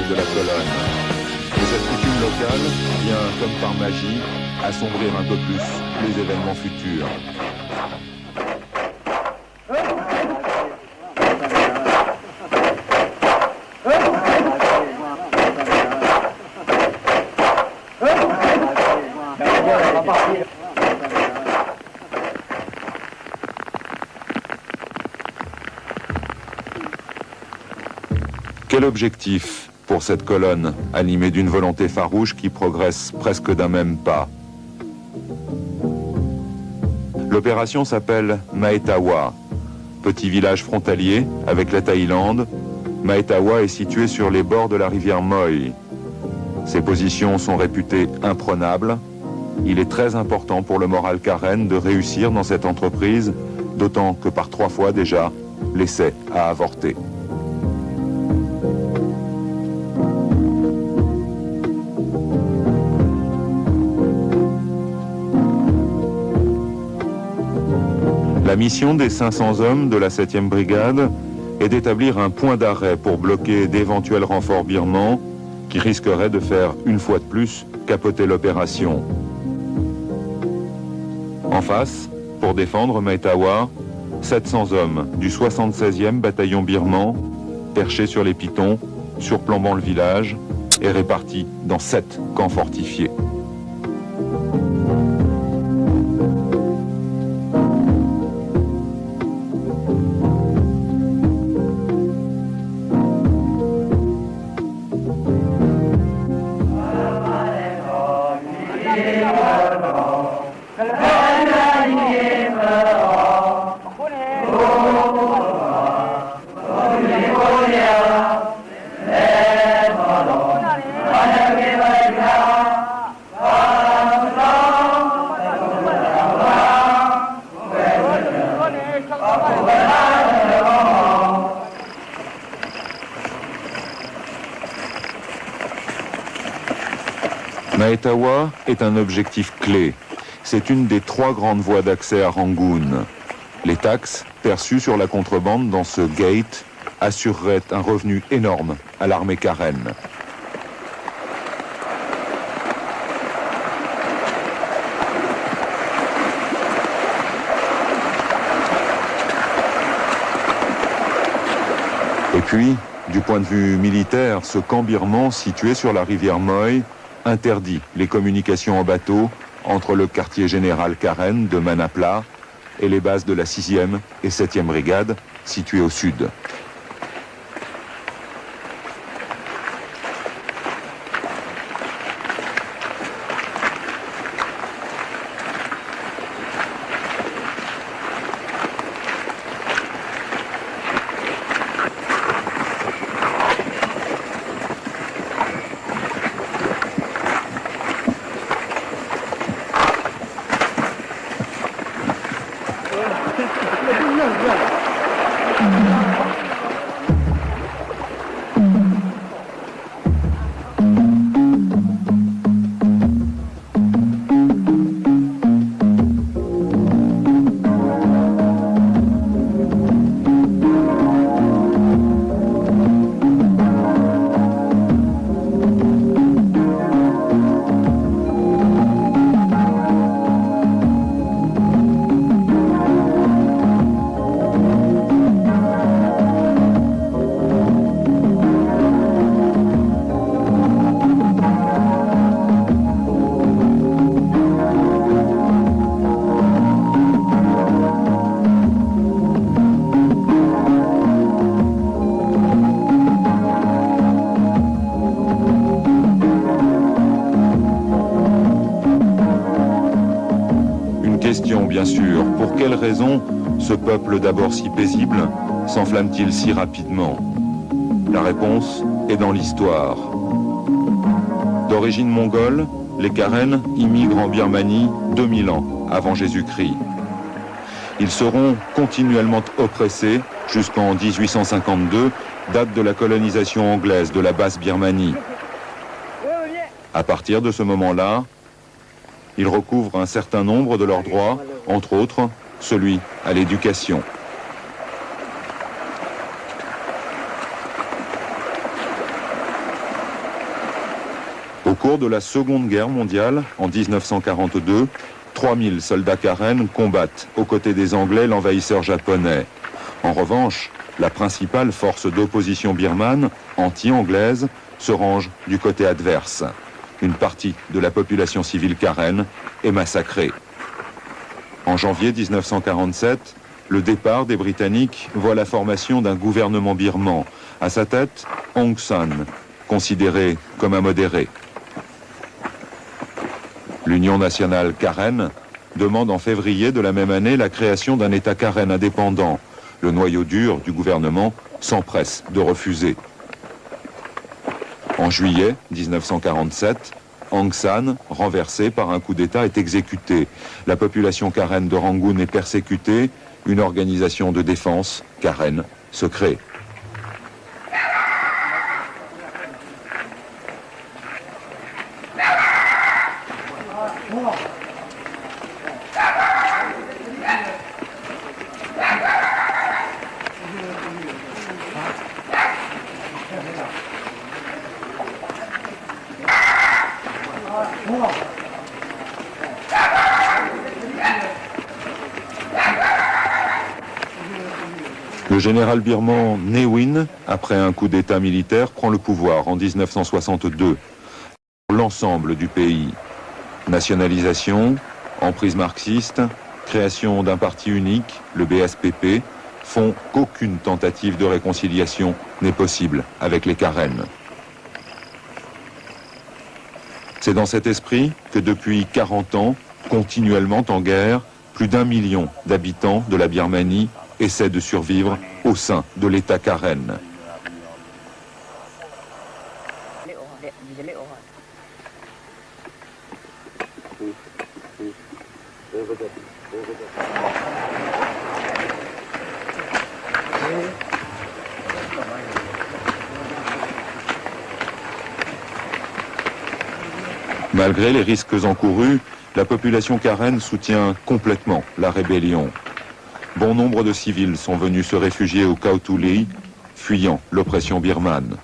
général de la colonne. Et cette coutume locale vient, comme par magie, assombrir un peu plus les événements futurs. Quel objectif pour cette colonne, animée d'une volonté farouche qui progresse presque d'un même pas? L'opération s'appelle Maetawa. Petit village frontalier avec la Thaïlande, Maetawa est situé sur les bords de la rivière Moi. Ses positions sont réputées imprenables. Il est très important pour le moral karen de réussir dans cette entreprise, d'autant que par 3 fois déjà, l'essai a avorté. La mission des 500 hommes de la 7e brigade est d'établir un point d'arrêt pour bloquer d'éventuels renforts birmans qui risqueraient de faire une fois de plus capoter l'opération. En face, pour défendre Maetawa, 700 hommes du 76e bataillon birman, perchés sur les pitons, surplombant le village et répartis dans 7 camps fortifiés. Maetawa est un objectif clé. C'est une des 3 grandes voies d'accès à Rangoon. Les taxes perçues sur la contrebande dans ce gate assureraient un revenu énorme à l'armée karen. Et puis, du point de vue militaire, ce camp birman situé sur la rivière Moi interdit les communications en bateau entre le quartier général karen de Manapla et les bases de la 6e et 7e brigade situées au sud. Bien sûr, pour quelle raison ce peuple d'abord si paisible s'enflamme-t-il si rapidement? La réponse est dans l'histoire. D'origine mongole, les Karen immigrent en Birmanie 2000 ans avant Jésus-Christ. Ils seront continuellement oppressés jusqu'en 1852, date de la colonisation anglaise de la Basse-Birmanie. À partir de ce moment-là, ils recouvrent un certain nombre de leurs droits, entre autres celui à l'éducation. Au cours de la Seconde Guerre mondiale, en 1942, 3000 soldats Karen combattent aux côtés des Anglais l'envahisseur japonais. En revanche, la principale force d'opposition birmane, anti-anglaise, se range du côté adverse. Une partie de la population civile Karen est massacrée. En janvier 1947, le départ des Britanniques voit la formation d'un gouvernement birman. À sa tête, Aung San, considéré comme un modéré. L'Union nationale Karen demande en février de la même année la création d'un État Karen indépendant. Le noyau dur du gouvernement s'empresse de refuser. En juillet 1947, Aung San, renversé par un coup d'État, est exécuté. La population Karen de Rangoon est persécutée. Une organisation de défense, Karen, se crée. Le général birman Ne Win, après un coup d'État militaire, prend le pouvoir en 1962. L'ensemble du pays. Nationalisation, emprise marxiste, création d'un parti unique, le BSPP, font qu'aucune tentative de réconciliation n'est possible avec les Karen. C'est dans cet esprit que depuis 40 ans, continuellement en guerre, plus d'1 million d'habitants de la Birmanie essaient de survivre au sein de l'État Karen. Malgré les risques encourus, la population Karen soutient complètement la rébellion. Bon nombre de civils sont venus se réfugier au Kautuli, fuyant l'oppression birmane.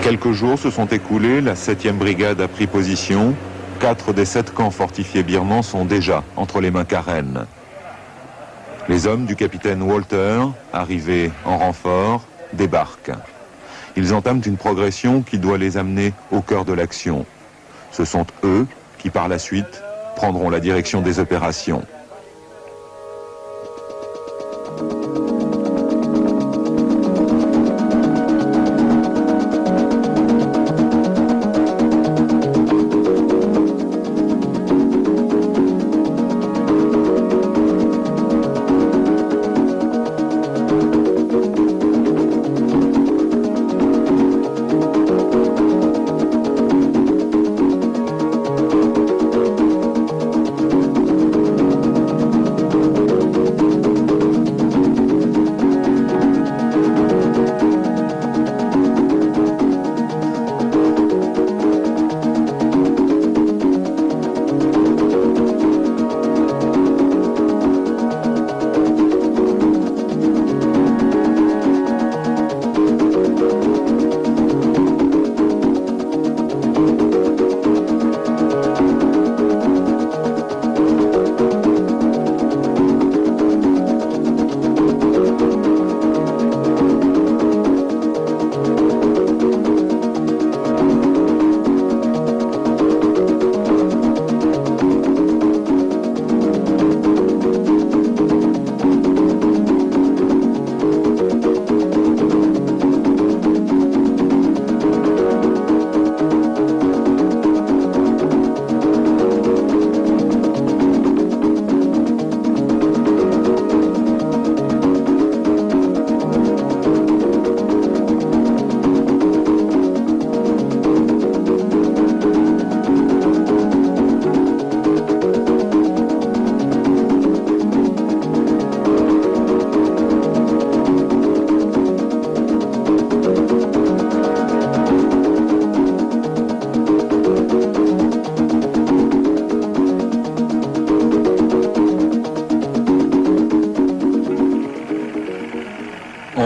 Quelques jours se sont écoulés, la 7e brigade a pris position. 4 des 7 camps fortifiés birmans sont déjà entre les mains Karen. Les hommes du capitaine Walter, arrivés en renfort, débarquent. Ils entament une progression qui doit les amener au cœur de l'action. Ce sont eux qui, par la suite, prendront la direction des opérations.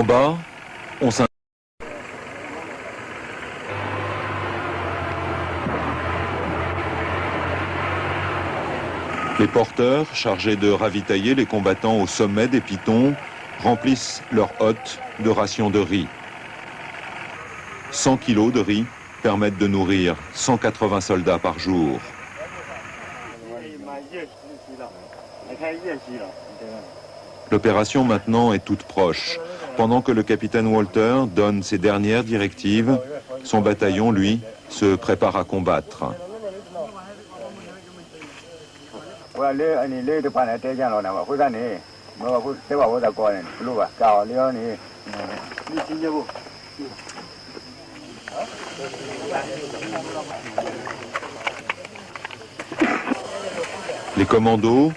En bas, on s'installe. Les porteurs, chargés de ravitailler les combattants au sommet des pitons, remplissent leurs hottes de rations de riz. 100 kilos de riz permettent de nourrir 180 soldats par jour. L'opération maintenant est toute proche. Pendant que le capitaine Walter donne ses dernières directives, son bataillon, lui, se prépare à combattre. Les commandos,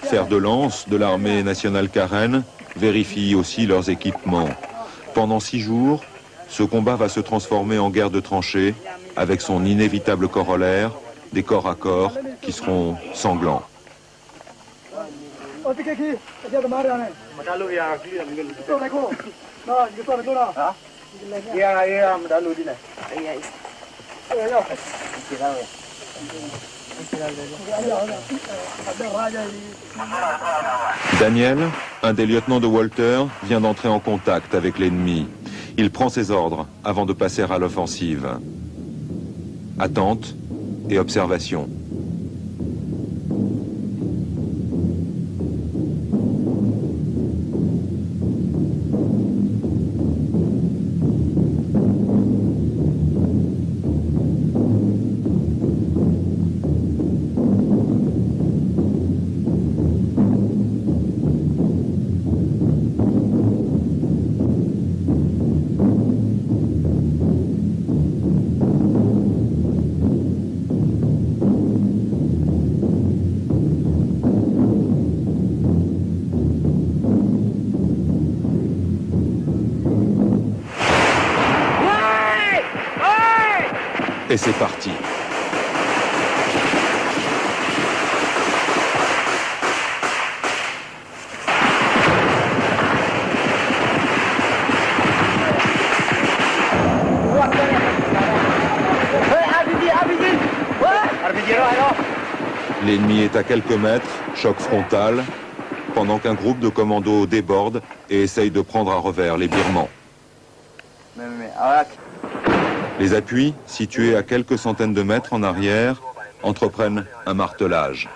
fers de lance de l'armée nationale Karen, vérifient aussi leurs équipements. Pendant 6 jours, ce combat va se transformer en guerre de tranchées, avec son inévitable corollaire, des corps à corps qui seront sanglants. Daniel, un des lieutenants de Walter, vient d'entrer en contact avec l'ennemi. Il prend ses ordres avant de passer à l'offensive. Attente et observation. Et c'est parti. L'ennemi est à quelques mètres, choc frontal, pendant qu'un groupe de commandos déborde et essaye de prendre à revers les Birmans. Les appuis, situés à quelques centaines de mètres en arrière, entreprennent un martelage.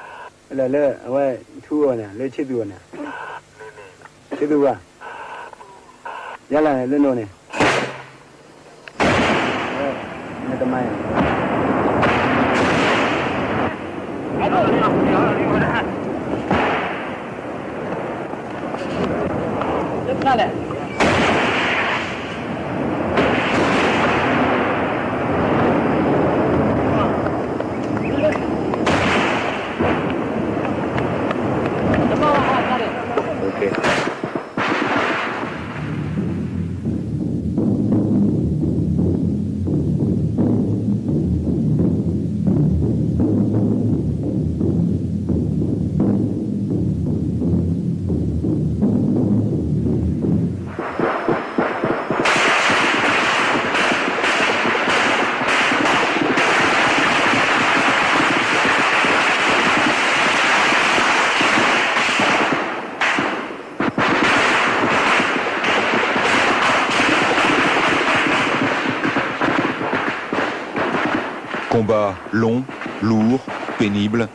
Combat long, lourd, pénible,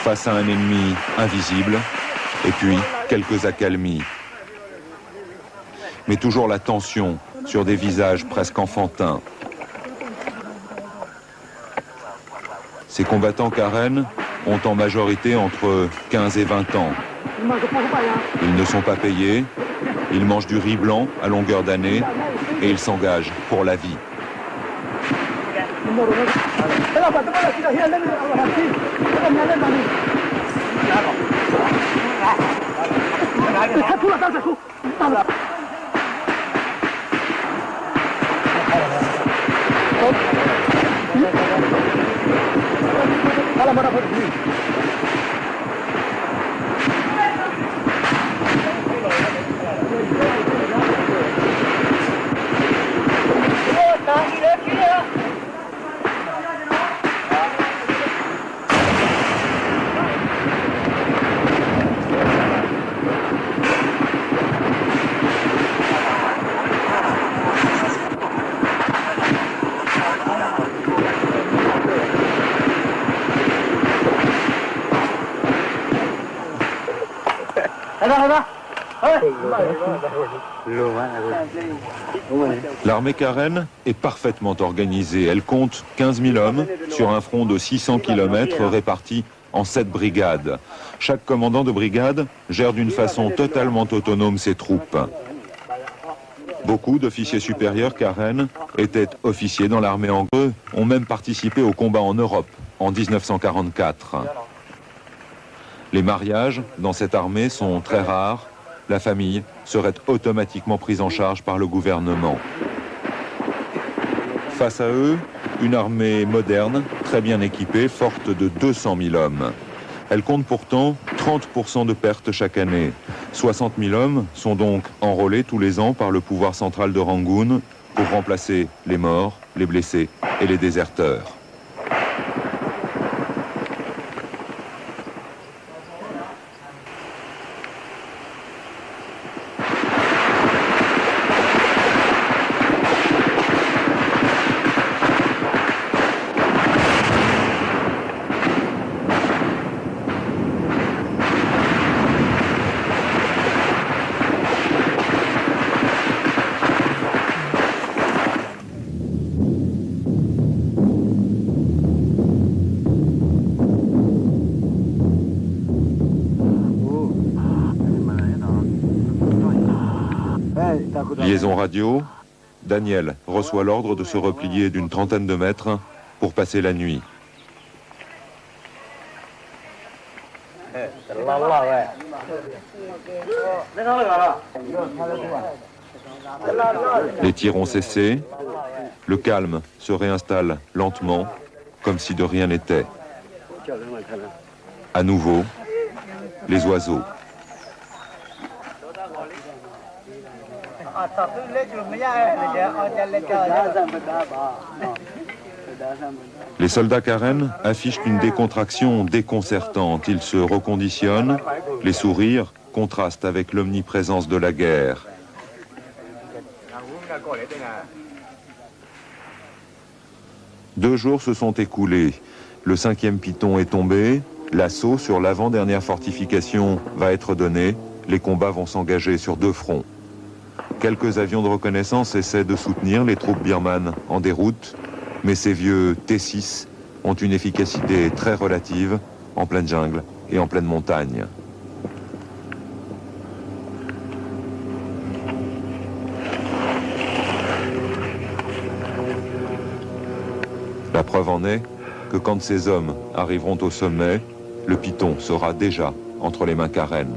face à un ennemi invisible, et puis quelques accalmies. Mais toujours la tension sur des visages presque enfantins. Ces combattants Karen ont en majorité entre 15 et 20 ans. Ils ne sont pas payés, ils mangent du riz blanc à longueur d'année et ils s'engagent pour la vie. L'armée Karen est parfaitement organisée. Elle compte 15 000 hommes sur un front de 600 km répartis en 7 brigades. Chaque commandant de brigade gère d'une façon totalement autonome ses troupes. Beaucoup d'officiers supérieurs Karen étaient officiers dans l'armée anglaise, ont même participé aux combats en Europe en 1944. Les mariages dans cette armée sont très rares. La famille serait automatiquement prise en charge par le gouvernement. Face à eux, une armée moderne, très bien équipée, forte de 200 000 hommes. Elle compte pourtant 30% de pertes chaque année. 60 000 hommes sont donc enrôlés tous les ans par le pouvoir central de Rangoon pour remplacer les morts, les blessés et les déserteurs. Liaison radio, Daniel reçoit l'ordre de se replier d'une trentaine de mètres pour passer la nuit. Les tirs ont cessé, le calme se réinstalle lentement, comme si de rien n'était. À nouveau, les oiseaux. Les soldats Karen affichent une décontraction déconcertante. Ils se reconditionnent, les sourires contrastent avec l'omniprésence de la guerre. Deux jours se sont écoulés. Le 5e piton est tombé. L'assaut sur l'avant-dernière fortification va être donné. Les combats vont s'engager sur 2 fronts. Quelques avions de reconnaissance essaient de soutenir les troupes birmanes en déroute, mais ces vieux T-6 ont une efficacité très relative en pleine jungle et en pleine montagne. La preuve en est que quand ces hommes arriveront au sommet, le piton sera déjà entre les mains Karen.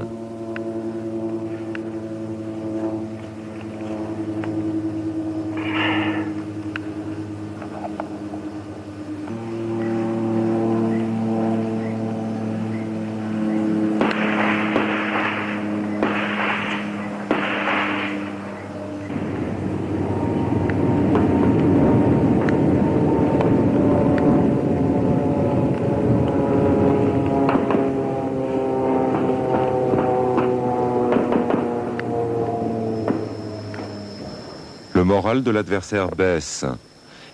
Le moral de l'adversaire baisse.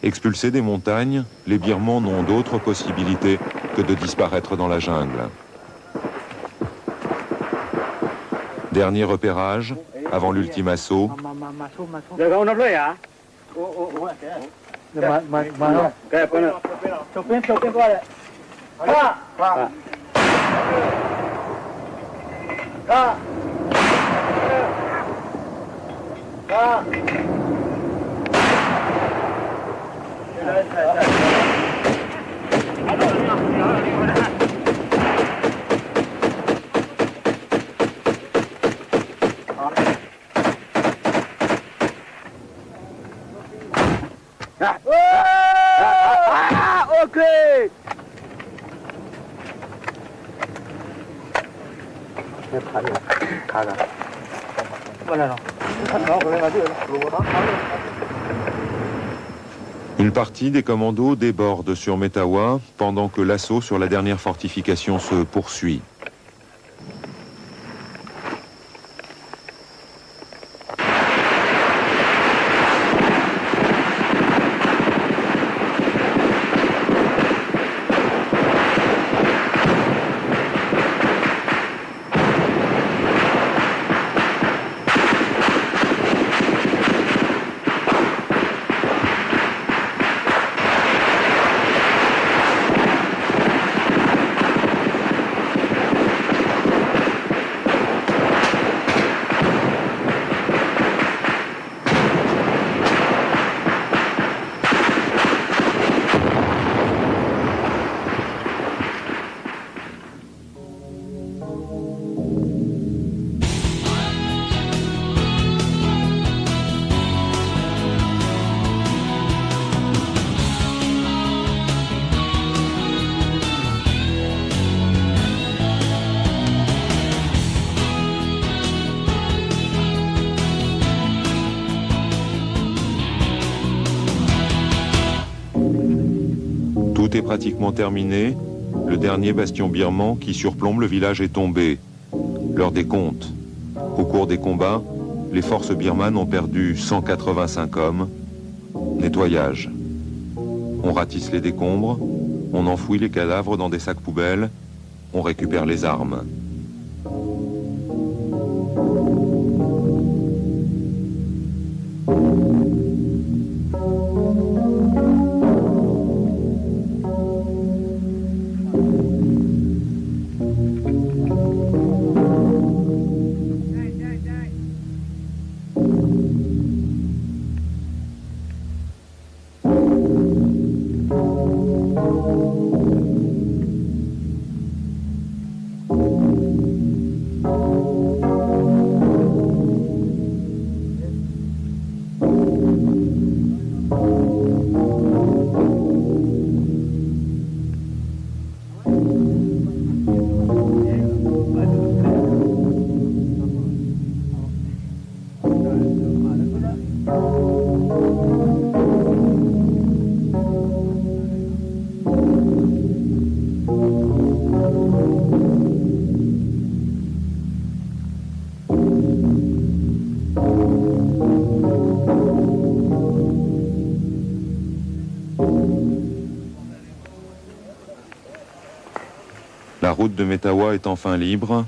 Expulsés des montagnes, les Birmans n'ont d'autre possibilité que de disparaître dans la jungle. Dernier repérage, avant l'ultime assaut. Une partie des commandos déborde sur Metawa pendant que l'assaut sur la dernière fortification se poursuit. Tout est pratiquement terminé. Le dernier bastion birman qui surplombe le village est tombé. L'heure des comptes. Au cours des combats, les forces birmanes ont perdu 185 hommes. Nettoyage. On ratisse les décombres, on enfouit les cadavres dans des sacs poubelles, on récupère les armes. La route de Metawa est enfin libre.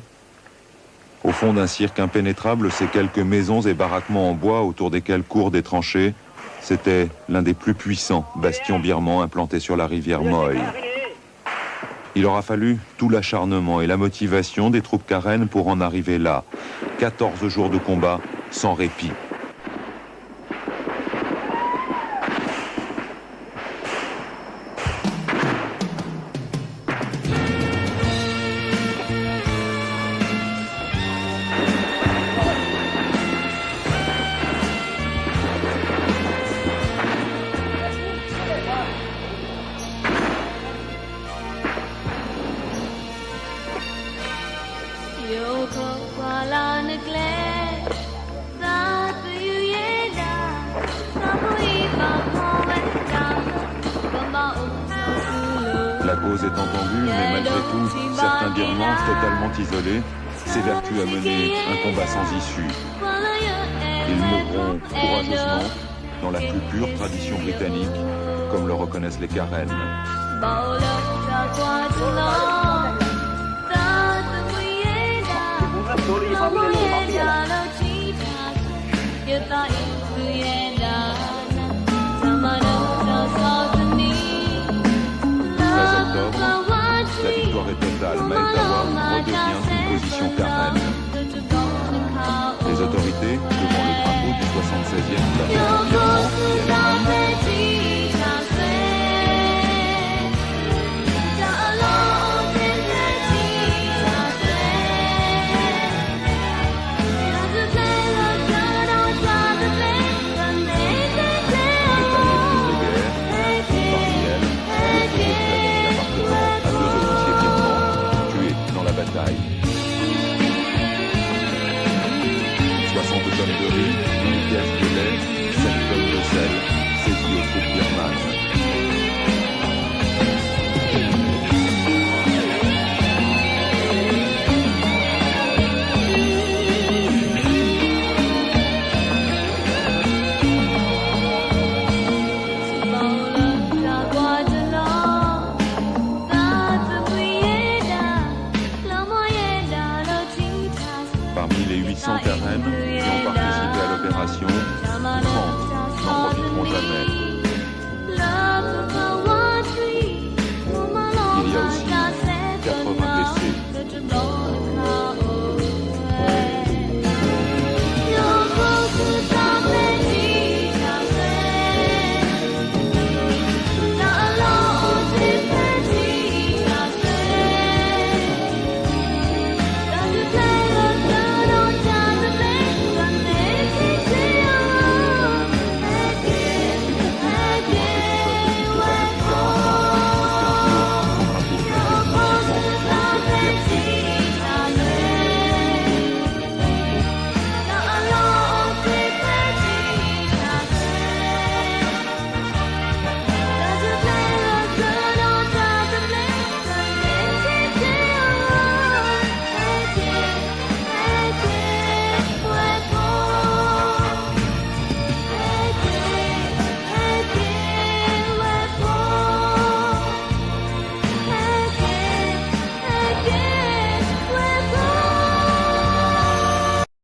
Au fond d'un cirque impénétrable, ces quelques maisons et baraquements en bois autour desquels courent des tranchées, c'était l'un des plus puissants bastions birmans implantés sur la rivière Moy. Il aura fallu tout l'acharnement et la motivation des troupes Karen pour en arriver là. 14 jours de combat sans répit. La cause est entendue, mais malgré tout, certains Birmans, totalement isolés, s'évertuent à mener un combat sans issue. Ils mourront courageusement dans la plus pure tradition britannique, comme le reconnaissent les Karen. La victoire est totale. Metawa redevient une position Karen. Les autorités, devant le drapeau du 76e bataillon birman, qui est